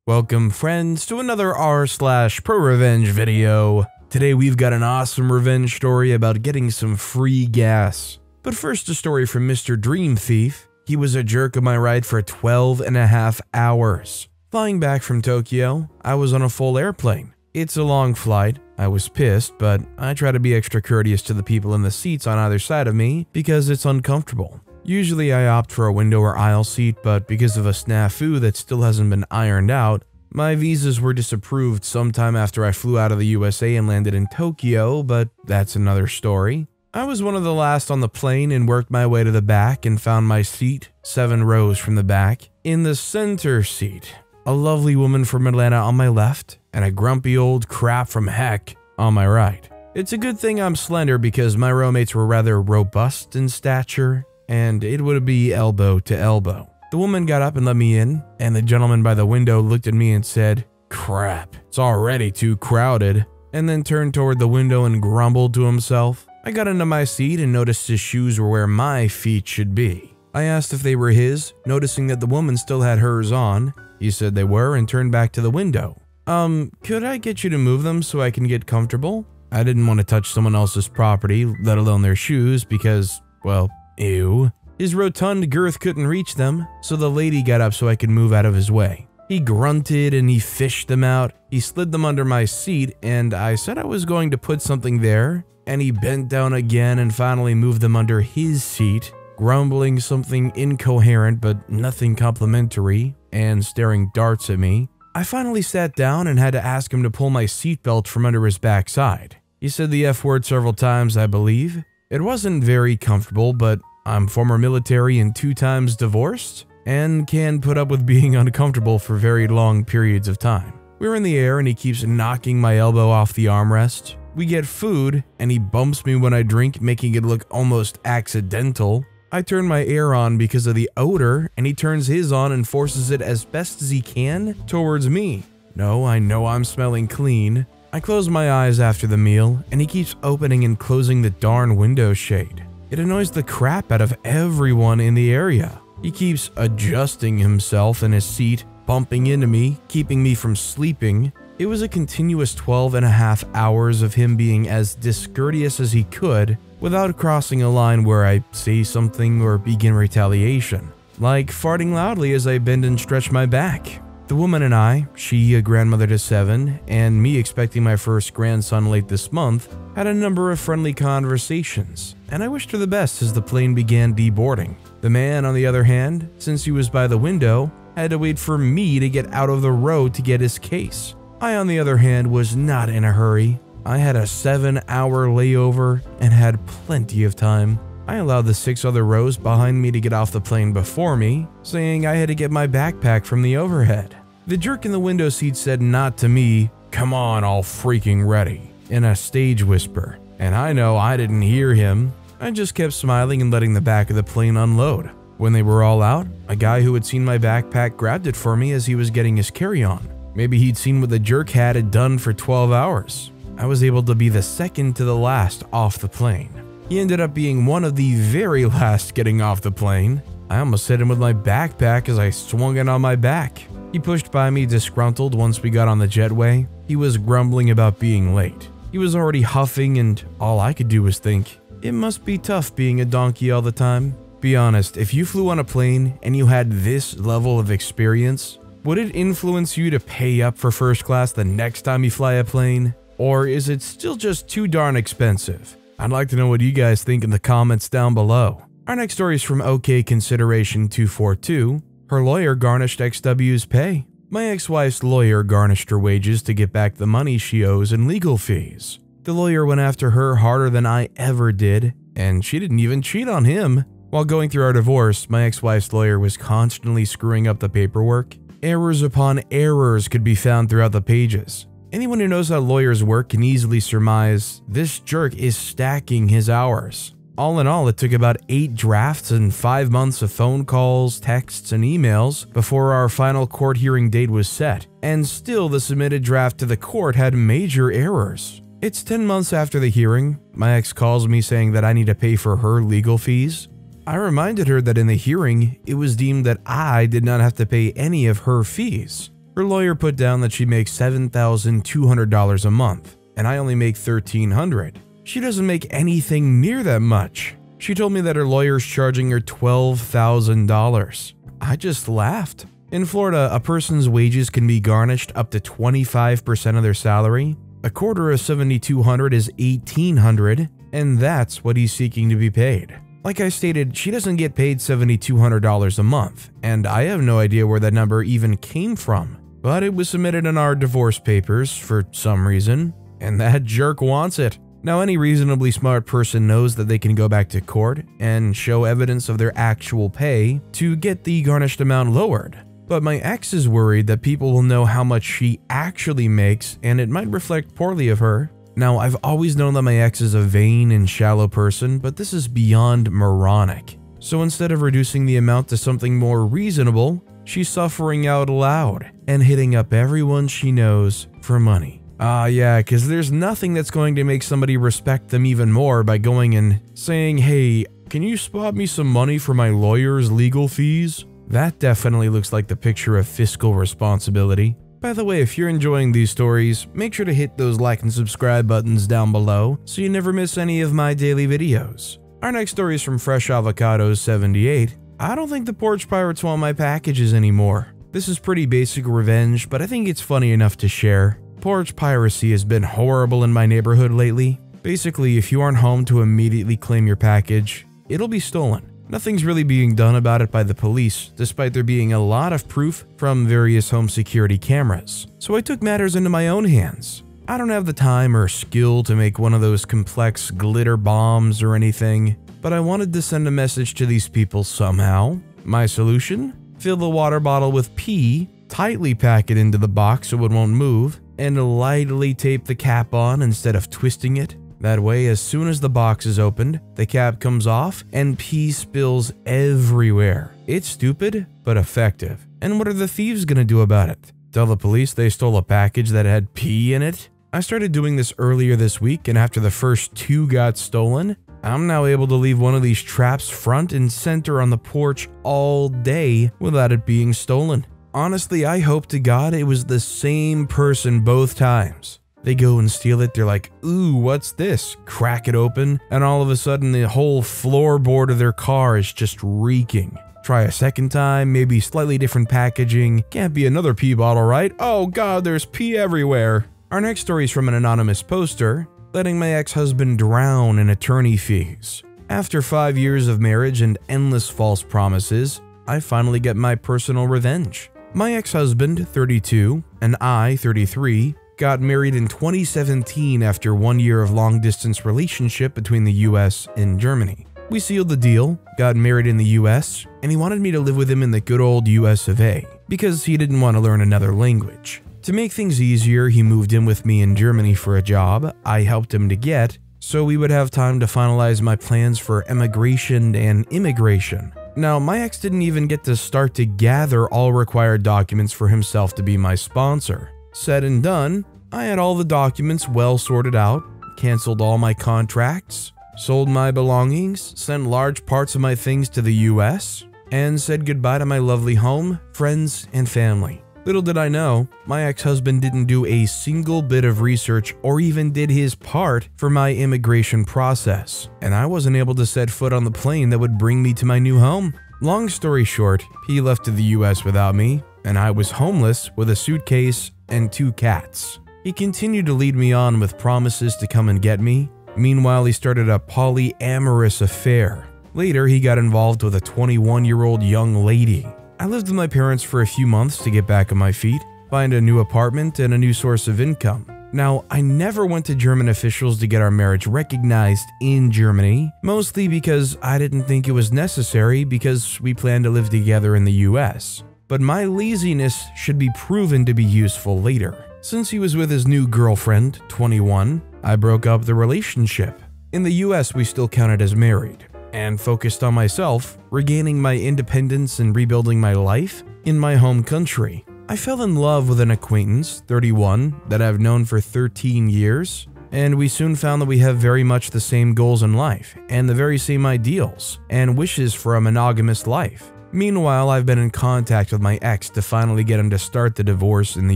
Welcome friends to another r/ProRevenge video. Today we've got an awesome revenge story about getting some free gas. But first, a story from Mr. Dream Thief. He was a jerk on my ride for 12.5 hours. Flying back from Tokyo, I was on a full airplane. It's a long flight. I was pissed, but I try to be extra courteous to the people in the seats on either side of me because it's uncomfortable. Usually I opt for a window or aisle seat, but because of a snafu that still hasn't been ironed out, my visas were disapproved sometime after I flew out of the USA and landed in Tokyo, but that's another story. I was one of the last on the plane and worked my way to the back and found my seat, 7 rows from the back, in the center seat. A lovely woman from Atlanta on my left, and a grumpy old crap from heck on my right. It's a good thing I'm slender because my rowmates were rather robust in stature, and it would be elbow to elbow. The woman got up and let me in, and the gentleman by the window looked at me and said, "Crap, it's already too crowded," and then turned toward the window and grumbled to himself. I got into my seat and noticed his shoes were where my feet should be. I asked if they were his, noticing that the woman still had hers on. He said they were and turned back to the window. Could I get you to move them so I can get comfortable? I didn't want to touch someone else's property, let alone their shoes, because, well, ew. His rotund girth couldn't reach them, so the lady got up so I could move out of his way. He grunted and he fished them out. He slid them under my seat, and I said I was going to put something there, and he bent down again and finally moved them under his seat, grumbling something incoherent but nothing complimentary, and staring darts at me. I finally sat down and had to ask him to pull my seatbelt from under his backside. He said the F word several times, I believe. It wasn't very comfortable, but I'm former military and 2 times divorced, and can put up with being uncomfortable for very long periods of time. We're in the air and he keeps knocking my elbow off the armrest. We get food, and he bumps me when I drink, making it look almost accidental. I turn my air on because of the odor, and he turns his on and forces it as best as he can towards me. No, I know I'm smelling clean. I close my eyes after the meal, and he keeps opening and closing the darn window shade. It annoys the crap out of everyone in the area. He keeps adjusting himself in his seat, bumping into me, keeping me from sleeping. It was a continuous 12.5 hours of him being as discourteous as he could without crossing a line where I say something or begin retaliation, like farting loudly as I bend and stretch my back. The woman and I, she a grandmother to 7, and me expecting my first grandson late this month, had a number of friendly conversations, and I wished her the best as the plane began deboarding. The man, on the other hand, since he was by the window, had to wait for me to get out of the road to get his case. I, on the other hand, was not in a hurry. I had a 7-hour layover and had plenty of time. I allowed the 6 other rows behind me to get off the plane before me, saying I had to get my backpack from the overhead. The jerk in the window seat said not to me, "Come on, all freaking ready," in a stage whisper, and I know I didn't hear him. I just kept smiling and letting the back of the plane unload. When they were all out, a guy who had seen my backpack grabbed it for me as he was getting his carry-on. Maybe he'd seen what the jerk had done for 12 hours. I was able to be the second to the last off the plane. He ended up being one of the very last getting off the plane. I almost hit him with my backpack as I swung it on my back. He pushed by me disgruntled once we got on the jetway. He was grumbling about being late. He was already huffing, and all I could do was think, it must be tough being a donkey all the time. Be honest, if you flew on a plane and you had this level of experience, would it influence you to pay up for first class the next time you fly a plane? Or is it still just too darn expensive? I'd like to know what you guys think in the comments down below. Our next story is from OK Consideration 242. Her lawyer garnished XW's pay. My ex-wife's lawyer garnished her wages to get back the money she owes in legal fees. The lawyer went after her harder than I ever did, and she didn't even cheat on him. While going through our divorce, my ex-wife's lawyer was constantly screwing up the paperwork. Errors upon errors could be found throughout the pages. Anyone who knows how lawyers work can easily surmise this jerk is stacking his hours. All in all, it took about 8 drafts and 5 months of phone calls, texts, and emails before our final court hearing date was set, and still the submitted draft to the court had major errors. It's 10 months after the hearing. My ex calls me saying that I need to pay for her legal fees. I reminded her that in the hearing, it was deemed that I did not have to pay any of her fees. Her lawyer put down that she makes $7,200 a month, and I only make $1,300. She doesn't make anything near that much. She told me that her lawyer's charging her $12,000. I just laughed. In Florida, a person's wages can be garnished up to 25% of their salary. A quarter of $7,200 is $1,800, and that's what he's seeking to be paid. Like I stated, she doesn't get paid $7,200 a month, and I have no idea where that number even came from. But it was submitted in our divorce papers for some reason, and that jerk wants it. Now, any reasonably smart person knows that they can go back to court and show evidence of their actual pay to get the garnished amount lowered. But my ex is worried that people will know how much she actually makes, and it might reflect poorly of her. Now, I've always known that my ex is a vain and shallow person, but this is beyond moronic. So instead of reducing the amount to something more reasonable, she's suffering out loud and hitting up everyone she knows for money. Yeah, because there's nothing that's going to make somebody respect them even more by going and saying, "Hey, can you spot me some money for my lawyer's legal fees?" That definitely looks like the picture of fiscal responsibility. By the way, if you're enjoying these stories, make sure to hit those like and subscribe buttons down below so you never miss any of my daily videos. Our next story is from Fresh Avocados 78. I don't think the porch pirates want my packages anymore. This is pretty basic revenge, but I think it's funny enough to share. Porch piracy has been horrible in my neighborhood lately. Basically, if you aren't home to immediately claim your package, it'll be stolen. Nothing's really being done about it by the police, despite there being a lot of proof from various home security cameras. So I took matters into my own hands. I don't have the time or skill to make one of those complex glitter bombs or anything, but I wanted to send a message to these people somehow. My solution? Fill the water bottle with pee, tightly pack it into the box so it won't move, and lightly tape the cap on instead of twisting it. That way, as soon as the box is opened, the cap comes off and pee spills everywhere. It's stupid, but effective. And what are the thieves gonna do about it? Tell the police they stole a package that had pee in it? I started doing this earlier this week, and after the first 2 got stolen, I'm now able to leave one of these traps front and center on the porch all day without it being stolen. Honestly, I hope to God it was the same person both times. They go and steal it, they're like, "Ooh, what's this?" Crack it open, and all of a sudden the whole floorboard of their car is just reeking. Try a second time, maybe slightly different packaging. Can't be another pee bottle, right? Oh God, there's pee everywhere. Our next story is from an anonymous poster, letting my ex-husband drown in attorney fees. After 5 years of marriage and endless false promises, I finally get my personal revenge. My ex-husband, 32, and I, 33, got married in 2017 after 1 year of long-distance relationship between the US and Germany. We sealed the deal, got married in the US, and he wanted me to live with him in the good old US of A, because he didn't want to learn another language. To make things easier, he moved in with me in Germany for a job I helped him to get, so we would have time to finalize my plans for emigration and immigration. Now, my ex didn't even get to start to gather all required documents for himself to be my sponsor. Said and done, I had all the documents well sorted out, canceled all my contracts, sold my belongings, sent large parts of my things to the US, and said goodbye to my lovely home, friends, and family. Little did I know, my ex-husband didn't do a single bit of research or even did his part for my immigration process, and I wasn't able to set foot on the plane that would bring me to my new home. Long story short, he left to the US without me, and I was homeless with a suitcase and 2 cats. He continued to lead me on with promises to come and get me. Meanwhile, he started a polyamorous affair. Later, he got involved with a 21-year-old young lady. I lived with my parents for a few months to get back on my feet, find a new apartment, and a new source of income. Now, I never went to German officials to get our marriage recognized in Germany, mostly because I didn't think it was necessary because we planned to live together in the US. But my laziness should be proven to be useful later. Since he was with his new girlfriend, 21, I broke up the relationship. In the US, we still counted as married, and focused on myself, regaining my independence and rebuilding my life in my home country. I fell in love with an acquaintance, 31, that I've known for 13 years, and we soon found that we have very much the same goals in life, and the very same ideals and wishes for a monogamous life. Meanwhile, I've been in contact with my ex to finally get him to start the divorce in the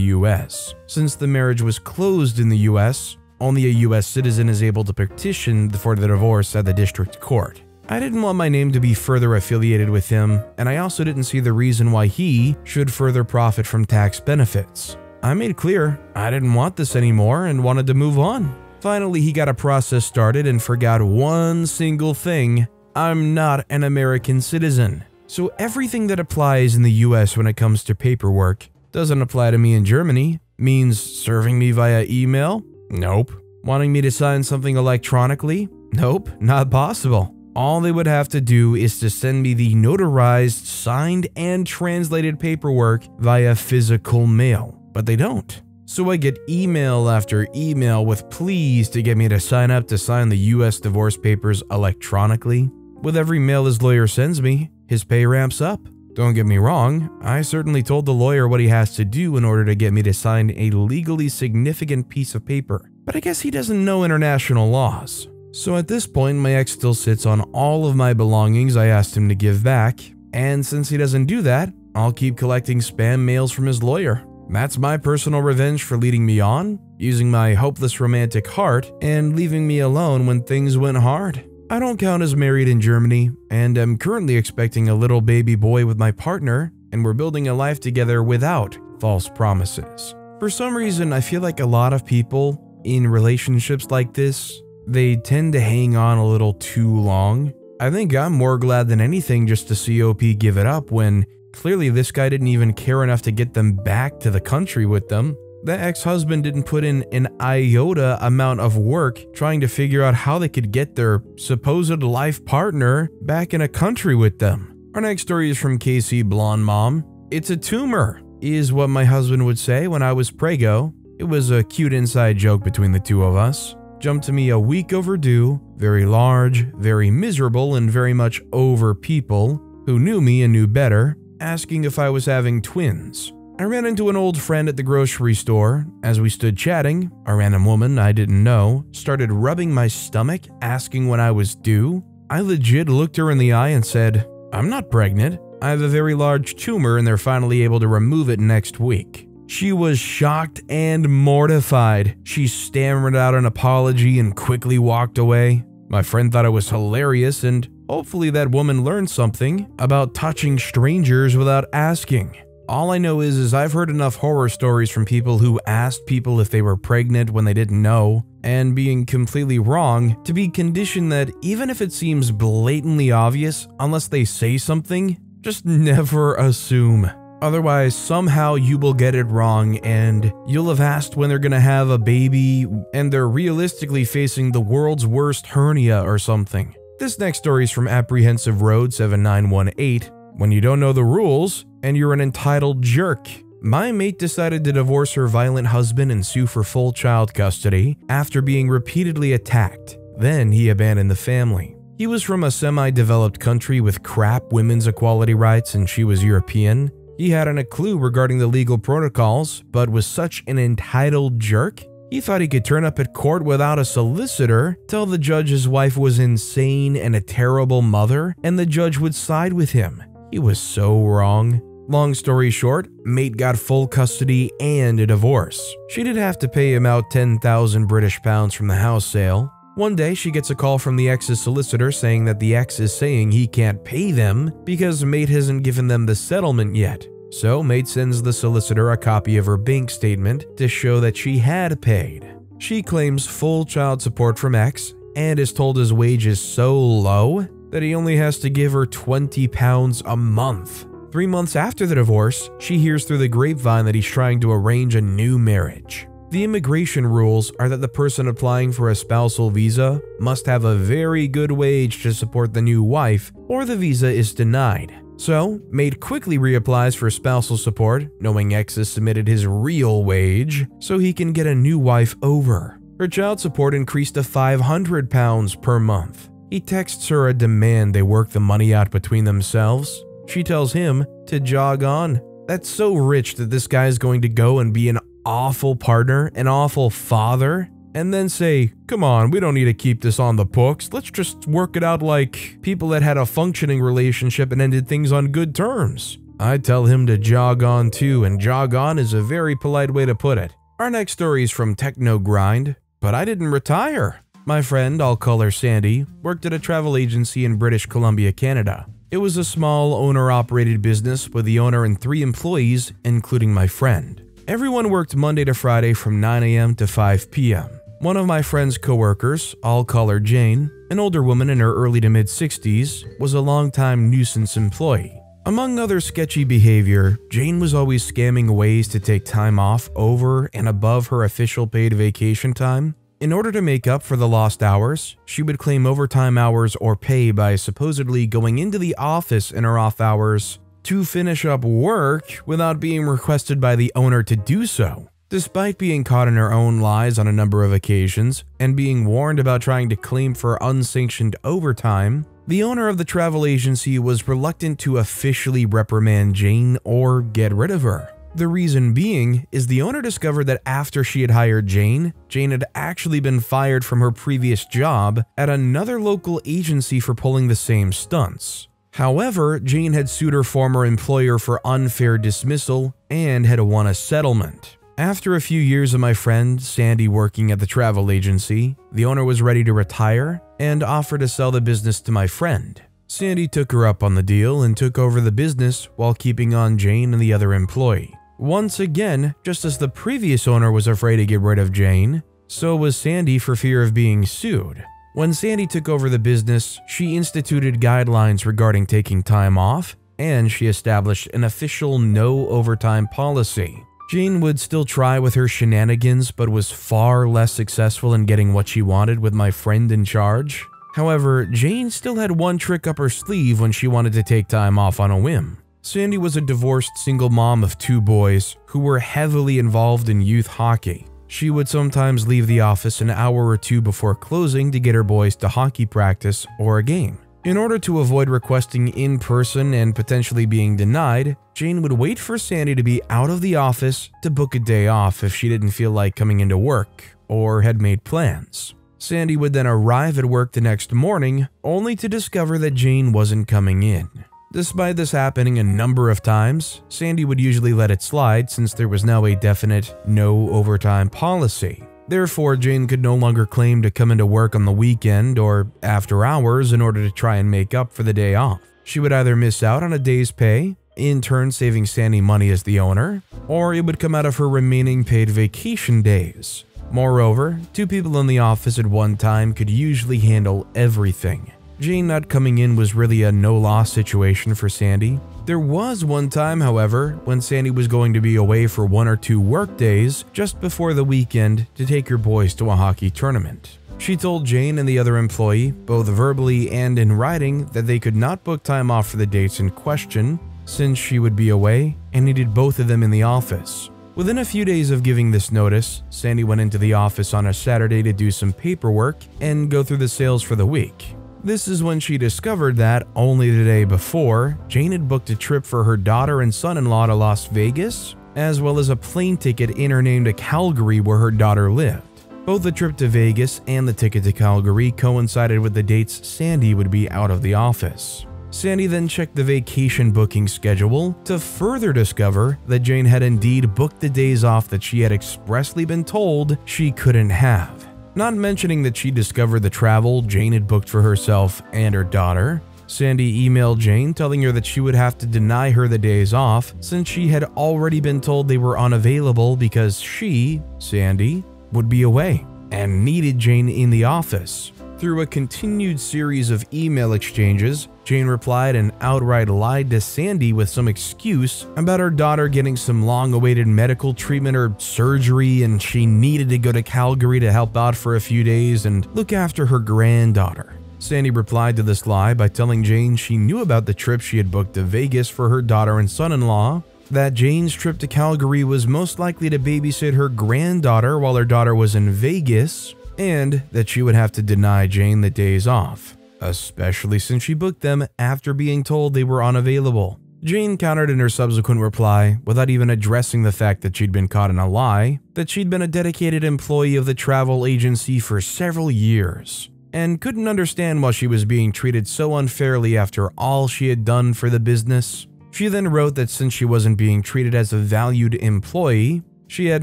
US. Since the marriage was closed in the US, only a US citizen is able to petition for the divorce at the district court. I didn't want my name to be further affiliated with him, and I also didn't see the reason why he should further profit from tax benefits. I made clear I didn't want this anymore and wanted to move on. Finally, he got a process started and forgot one single thing: I'm not an American citizen. So everything that applies in the US when it comes to paperwork doesn't apply to me in Germany. Means serving me via email? Nope. Wanting me to sign something electronically? Nope, not possible. All they would have to do is to send me the notarized, signed, and translated paperwork via physical mail, but they don't. So I get email after email with pleas to get me to sign up to sign the US divorce papers electronically. With every mail his lawyer sends me, his pay ramps up. Don't get me wrong, I certainly told the lawyer what he has to do in order to get me to sign a legally significant piece of paper, but I guess he doesn't know international laws. So at this point, my ex still sits on all of my belongings I asked him to give back, and since he doesn't do that, I'll keep collecting spam mails from his lawyer. That's my personal revenge for leading me on, using my hopeless romantic heart, and leaving me alone when things went hard. I don't count as married in Germany, and am currently expecting a little baby boy with my partner, and we're building a life together without false promises. For some reason, I feel like a lot of people in relationships like this, they tend to hang on a little too long. I think I'm more glad than anything just to see OP give it up when clearly this guy didn't even care enough to get them back to the country with them. The ex-husband didn't put in an iota amount of work trying to figure out how they could get their supposed life partner back in a country with them. Our next story is from KC Blonde Mom. It's a tumor, is what my husband would say when I was prego. It was a cute inside joke between the two of us. Jumped to me a week overdue, very large, very miserable, and very much over people who knew me and knew better, asking if I was having twins. I ran into an old friend at the grocery store. As we stood chatting, a random woman I didn't know started rubbing my stomach, asking when I was due. I legit looked her in the eye and said, "I'm not pregnant. I have a very large tumor and they're finally able to remove it next week." She was shocked and mortified. She stammered out an apology and quickly walked away. My friend thought it was hilarious, and hopefully that woman learned something about touching strangers without asking. All I know is I've heard enough horror stories from people who asked people if they were pregnant when they didn't know, and being completely wrong, to be conditioned that even if it seems blatantly obvious, unless they say something, just never assume. Otherwise, somehow you will get it wrong and you'll have asked when they're gonna have a baby and they're realistically facing the world's worst hernia or something. This next story is from Apprehensive Road 7918. When you don't know the rules and you're an entitled jerk. My mate decided to divorce her violent husband and sue for full child custody after being repeatedly attacked. Then he abandoned the family. He was from a semi-developed country with crap women's equality rights and she was European. He hadn't a clue regarding the legal protocols, but was such an entitled jerk, he thought he could turn up at court without a solicitor, tell the judge his wife was insane and a terrible mother, and the judge would side with him. He was so wrong. Long story short, mate got full custody and a divorce. She did have to pay him out 10,000 British pounds from the house sale. One day, she gets a call from the ex's solicitor saying that the ex is saying he can't pay them because mate hasn't given them the settlement yet. So mate sends the solicitor a copy of her bank statement to show that she had paid. She claims full child support from ex and is told his wage is so low that he only has to give her £20 a month. 3 months after the divorce, she hears through the grapevine that he's trying to arrange a new marriage. The immigration rules are that the person applying for a spousal visa must have a very good wage to support the new wife, or the visa is denied. So, mate quickly reapplies for spousal support, knowing ex has submitted his real wage, so he can get a new wife over. Her child support increased to £500 per month. He texts her a demand they work the money out between themselves. She tells him to jog on. That's so rich that this guy is going to go and be an awful partner, an awful father. and then say, "Come on, we don't need to keep this on the books. Let's just work it out like people that had a functioning relationship and ended things on good terms." I tell him to jog on too, and jog on is a very polite way to put it. Our next story is from Techno Grind, but I didn't retire. My friend, I'll call her Sandy, worked at a travel agency in British Columbia, Canada. It was a small owner-operated business with the owner and 3 employees, including my friend. Everyone worked Monday to Friday from 9 a.m. to 5 p.m. One of my friend's coworkers, I'll call her Jane, an older woman in her early to mid-60s, was a longtime nuisance employee. Among other sketchy behavior, Jane was always scamming ways to take time off over and above her official paid vacation time. In order to make up for the lost hours, she would claim overtime hours or pay by supposedly going into the office in her off hours to finish up work without being requested by the owner to do so. Despite being caught in her own lies on a number of occasions and being warned about trying to claim for unsanctioned overtime, the owner of the travel agency was reluctant to officially reprimand Jane or get rid of her. The reason being is the owner discovered that after she had hired Jane had actually been fired from her previous job at another local agency for pulling the same stunts. However, Jane had sued her former employer for unfair dismissal and had won a settlement. After a few years of my friend Sandy working at the travel agency, the owner was ready to retire and offered to sell the business to my friend. Sandy took her up on the deal and took over the business while keeping on Jane and the other employee. Once again, just as the previous owner was afraid to get rid of Jane, so was Sandy for fear of being sued. When Sandy took over the business, she instituted guidelines regarding taking time off, and she established an official no overtime policy. Jane would still try with her shenanigans, but was far less successful in getting what she wanted with my friend in charge. However, Jane still had one trick up her sleeve when she wanted to take time off on a whim. Sandy was a divorced single mom of 2 boys who were heavily involved in youth hockey. She would sometimes leave the office an hour or 2 before closing to get her boys to hockey practice or a game. In order to avoid requesting in person and potentially being denied, Jane would wait for Sandy to be out of the office to book a day off if she didn't feel like coming into work or had made plans. Sandy would then arrive at work the next morning only to discover that Jane wasn't coming in. Despite this happening a number of times, Sandy would usually let it slide since there was now a definite no overtime policy. Therefore, Jane could no longer claim to come into work on the weekend or after hours in order to try and make up for the day off. She would either miss out on a day's pay, in turn saving Sandy money as the owner, or it would come out of her remaining paid vacation days. Moreover, 2 people in the office at one time could usually handle everything. Jane not coming in was really a no-loss situation for Sandy. There was one time, however, when Sandy was going to be away for 1 or 2 work days just before the weekend to take her boys to a hockey tournament. She told Jane and the other employee, both verbally and in writing, that they could not book time off for the dates in question since she would be away and needed both of them in the office. Within a few days of giving this notice, Sandy went into the office on a Saturday to do some paperwork and go through the sales for the week. This is when she discovered that, only the day before, Jane had booked a trip for her daughter and son-in-law to Las Vegas, as well as a plane ticket in her name to Calgary where her daughter lived. Both the trip to Vegas and the ticket to Calgary coincided with the dates Sandy would be out of the office. Sandy then checked the vacation booking schedule to further discover that Jane had indeed booked the days off that she had expressly been told she couldn't have. Not mentioning that she discovered the travel Jane had booked for herself and her daughter, Sandy emailed Jane telling her that she would have to deny her the days off since she had already been told they were unavailable because she, Sandy, would be away and needed Jane in the office. Through a continued series of email exchanges, Jane replied and outright lied to Sandy with some excuse about her daughter getting some long-awaited medical treatment or surgery and she needed to go to Calgary to help out for a few days and look after her granddaughter. Sandy replied to this lie by telling Jane she knew about the trip she had booked to Vegas for her daughter and son-in-law, that Jane's trip to Calgary was most likely to babysit her granddaughter while her daughter was in Vegas, and that she would have to deny Jane the days off, especially since she booked them after being told they were unavailable. Jane countered in her subsequent reply, without even addressing the fact that she'd been caught in a lie, that she'd been a dedicated employee of the travel agency for several years, and couldn't understand why she was being treated so unfairly after all she had done for the business. She then wrote that since she wasn't being treated as a valued employee, she had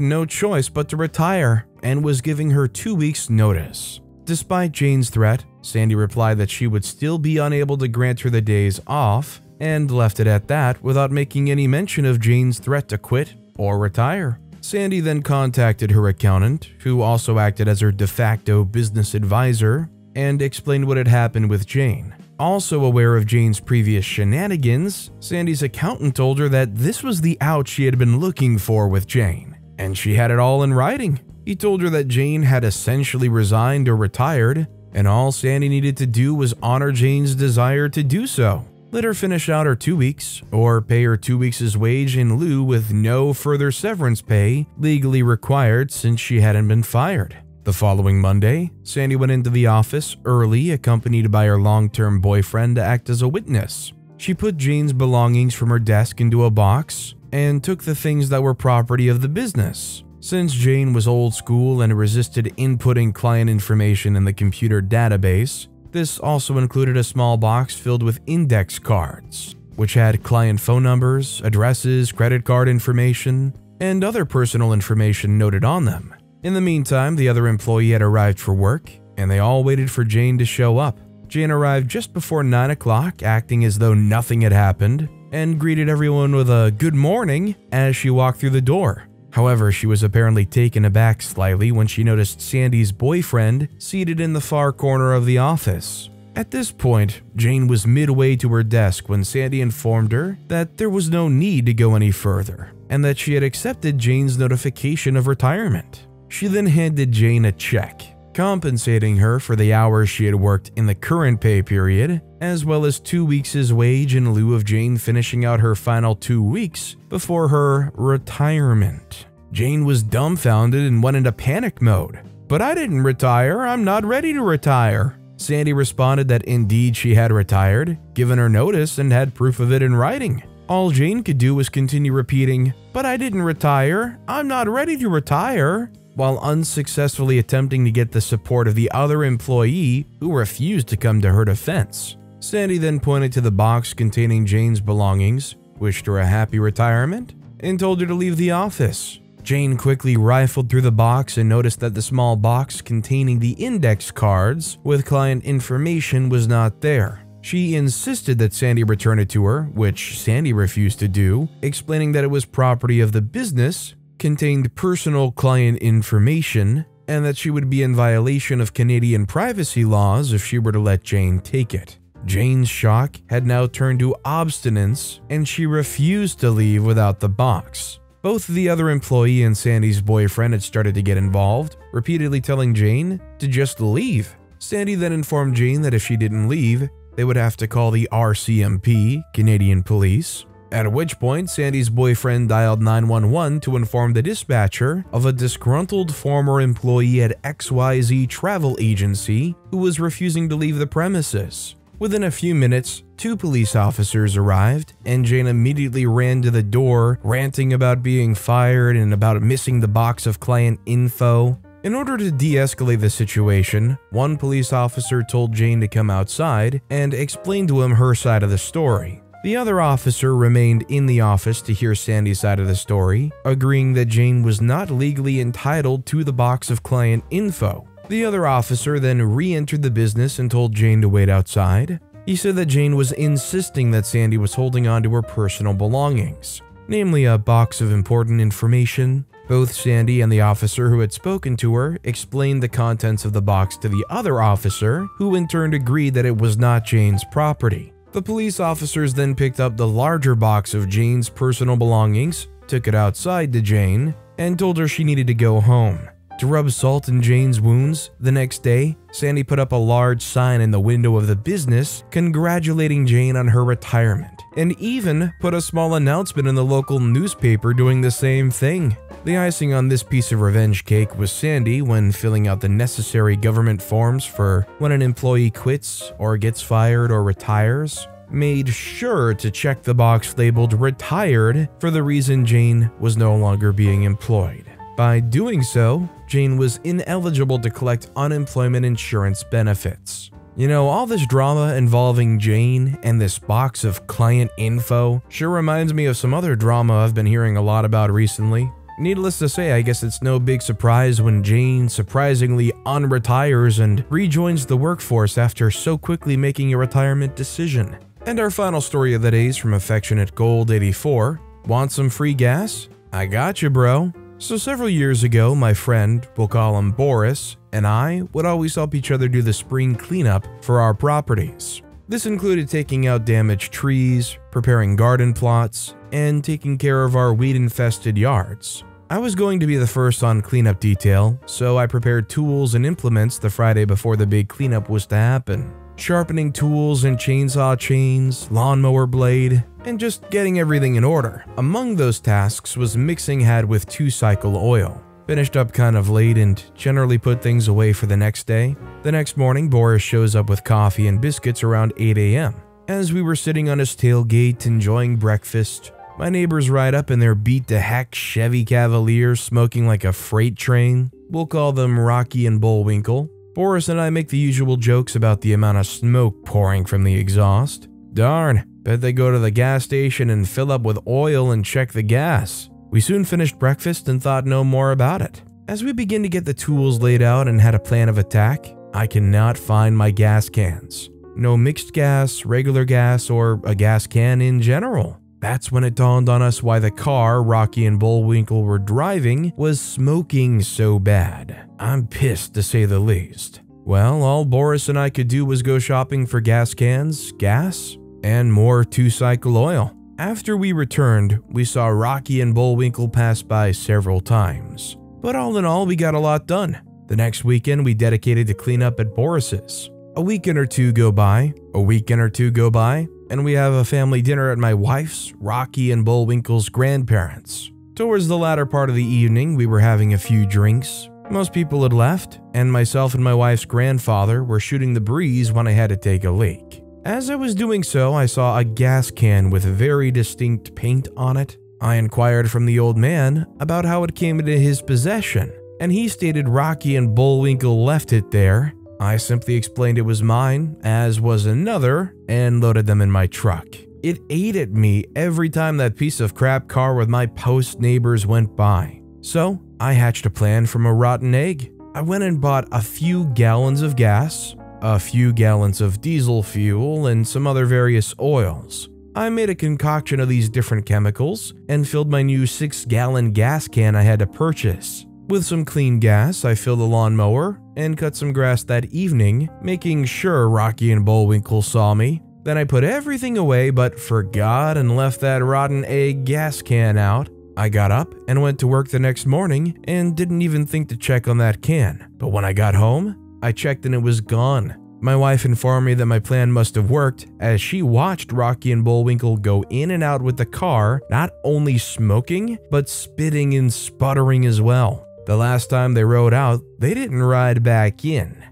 no choice but to retire and was giving her 2 weeks' notice. Despite Jane's threat, Sandy replied that she would still be unable to grant her the days off, and left it at that without making any mention of Jane's threat to quit or retire. Sandy then contacted her accountant, who also acted as her de facto business advisor, and explained what had happened with Jane. Also aware of Jane's previous shenanigans, Sandy's accountant told her that this was the out she had been looking for with Jane, and she had it all in writing. He told her that Jane had essentially resigned or retired, and all Sandy needed to do was honor Jane's desire to do so. Let her finish out her 2 weeks, or pay her 2 weeks' wage in lieu with no further severance pay legally required since she hadn't been fired. The following Monday, Sandy went into the office early, accompanied by her long-term boyfriend to act as a witness. She put Jane's belongings from her desk into a box and took the things that were property of the business. Since Jane was old school and resisted inputting client information in the computer database, this also included a small box filled with index cards, which had client phone numbers, addresses, credit card information, and other personal information noted on them. In the meantime, the other employee had arrived for work, and they all waited for Jane to show up. Jane arrived just before 9 o'clock, acting as though nothing had happened, and greeted everyone with a good morning as she walked through the door. However, she was apparently taken aback slightly when she noticed Sandy's boyfriend seated in the far corner of the office. At this point, Jane was midway to her desk when Sandy informed her that there was no need to go any further, and that she had accepted Jane's notification of retirement. She then handed Jane a check, compensating her for the hours she had worked in the current pay period, as well as 2 weeks' wage in lieu of Jane finishing out her final 2 weeks before her retirement. Jane was dumbfounded and went into panic mode. "But I didn't retire, I'm not ready to retire." Sandy responded that indeed she had retired, given her notice, and had proof of it in writing. All Jane could do was continue repeating, "But I didn't retire, I'm not ready to retire," while unsuccessfully attempting to get the support of the other employee who refused to come to her defense. Sandy then pointed to the box containing Jane's belongings, wished her a happy retirement, and told her to leave the office. Jane quickly rifled through the box and noticed that the small box containing the index cards with client information was not there. She insisted that Sandy return it to her, which Sandy refused to do, explaining that it was property of the business, contained personal client information, and that she would be in violation of Canadian privacy laws if she were to let Jane take it. Jane's shock had now turned to obstinance, and she refused to leave without the box. Both the other employee and Sandy's boyfriend had started to get involved, repeatedly telling Jane to just leave. Sandy then informed Jane that if she didn't leave, they would have to call the RCMP, Canadian Police. At which point, Sandy's boyfriend dialed 911 to inform the dispatcher of a disgruntled former employee at XYZ Travel Agency who was refusing to leave the premises. Within a few minutes, 2 police officers arrived, and Jane immediately ran to the door, ranting about being fired and about missing the box of client info. In order to de-escalate the situation, one police officer told Jane to come outside and explain to him her side of the story. The other officer remained in the office to hear Sandy's side of the story, agreeing that Jane was not legally entitled to the box of client info. The other officer then re-entered the business and told Jane to wait outside. He said that Jane was insisting that Sandy was holding on to her personal belongings, namely a box of important information. Both Sandy and the officer who had spoken to her explained the contents of the box to the other officer, who in turn agreed that it was not Jane's property. The police officers then picked up the larger box of Jane's personal belongings, took it outside to Jane, and told her she needed to go home. To rub salt in Jane's wounds, the next day, Sandy put up a large sign in the window of the business congratulating Jane on her retirement, and even put a small announcement in the local newspaper doing the same thing. The icing on this piece of revenge cake was Sandy, when filling out the necessary government forms for when an employee quits or gets fired or retires, made sure to check the box labeled retired for the reason Jane was no longer being employed. By doing so, Jane was ineligible to collect unemployment insurance benefits. You know, all this drama involving Jane and this box of client info sure reminds me of some other drama I've been hearing a lot about recently. Needless to say, I guess it's no big surprise when Jane surprisingly unretires and rejoins the workforce after so quickly making a retirement decision. And our final story of the day is from Affectionate Gold 84. Want some free gas? I got you, bro. So several years ago, my friend, we'll call him Boris, and I would always help each other do the spring cleanup for our properties. This included taking out damaged trees, preparing garden plots, and taking care of our weed-infested yards. I was going to be the first on cleanup detail, so I prepared tools and implements the Friday before the big cleanup was to happen. Sharpening tools and chainsaw chains, lawnmower blade, and just getting everything in order. Among those tasks was mixing head with 2-cycle oil. Finished up kind of late and generally put things away for the next day. The next morning, Boris shows up with coffee and biscuits around 8 a.m. As we were sitting on his tailgate enjoying breakfast, my neighbors ride up in their beat-to-heck Chevy Cavalier smoking like a freight train. We'll call them Rocky and Bullwinkle. Boris and I make the usual jokes about the amount of smoke pouring from the exhaust. Darn, bet they go to the gas station and fill up with oil and check the gas. We soon finished breakfast and thought no more about it. As we begin to get the tools laid out and had a plan of attack, I cannot find my gas cans. No mixed gas, regular gas, or a gas can in general. That's when it dawned on us why the car Rocky and Bullwinkle were driving was smoking so bad. I'm pissed to say the least. Well, all Boris and I could do was go shopping for gas cans, gas, and more 2-cycle oil. After we returned, we saw Rocky and Bullwinkle pass by several times. But all in all, we got a lot done. The next weekend, we dedicated to clean up at Boris's. A weekend or two go by, and we have a family dinner at my wife's, Rocky and Bullwinkle's grandparents'. Towards the latter part of the evening, we were having a few drinks. Most people had left, and myself and my wife's grandfather were shooting the breeze when I had to take a leak. As I was doing so, I saw a gas can with very distinct paint on it. I inquired from the old man about how it came into his possession, and he stated Rocky and Bullwinkle left it there. I simply explained it was mine, as was another, and loaded them in my truck. It ate at me every time that piece of crap car with my post neighbors went by. So, I hatched a plan from a rotten egg. I went and bought a few gallons of gas, a few gallons of diesel fuel, and some other various oils. I made a concoction of these different chemicals and filled my new 6-gallon gas can I had to purchase. With some clean gas, I filled the lawnmower and cut some grass that evening, making sure Rocky and Bullwinkle saw me. Then I put everything away but forgot and left that rotten egg gas can out. I got up and went to work the next morning and didn't even think to check on that can. But when I got home, I checked and it was gone. My wife informed me that my plan must have worked as she watched Rocky and Bullwinkle go in and out with the car, not only smoking, but spitting and sputtering as well. The last time they rode out, they didn't ride back in.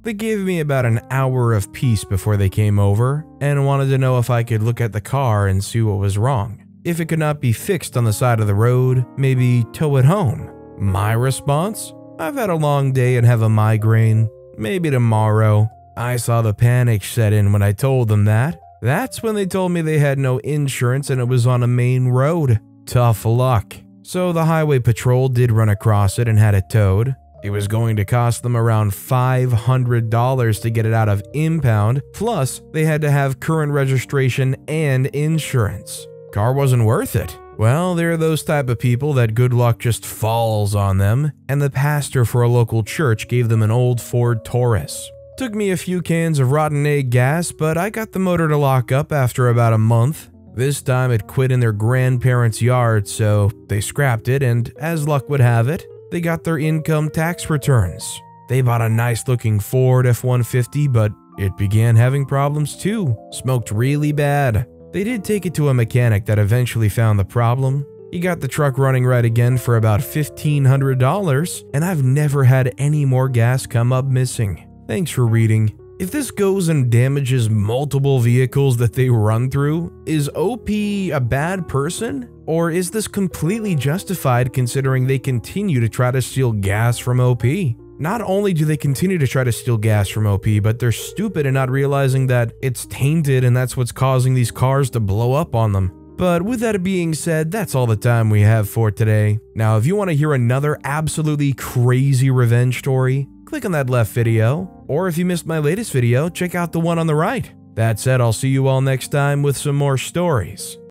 They gave me about an hour of peace before they came over and wanted to know if I could look at the car and see what was wrong. If it could not be fixed on the side of the road, maybe tow it home. My response? I've had a long day and have a migraine. Maybe tomorrow. I saw the panic set in when I told them that. That's when they told me they had no insurance and it was on a main road. Tough luck. So the highway patrol did run across it and had it towed. It was going to cost them around $500 to get it out of impound, plus they had to have current registration and insurance. Car wasn't worth it. Well, they're those type of people that good luck just falls on them, and the pastor for a local church gave them an old Ford Taurus. Took me a few cans of rotten egg gas, but I got the motor to lock up after about a month. This time it quit in their grandparents' yard, so they scrapped it, and as luck would have it, they got their income tax returns. They bought a nice-looking Ford F-150, but it began having problems too. Smoked really bad. They did take it to a mechanic that eventually found the problem. He got the truck running right again for about $1,500, and I've never had any more gas come up missing. Thanks for reading. If this goes and damages multiple vehicles that they run through, is OP a bad person? Or is this completely justified considering they continue to try to steal gas from OP? Not only do they continue to try to steal gas from OP, but they're stupid in not realizing that it's tainted and that's what's causing these cars to blow up on them. But with that being said, that's all the time we have for today. Now, if you want to hear another absolutely crazy revenge story, click on that left video, or if you missed my latest video, check out the one on the right. That said, I'll see you all next time with some more stories.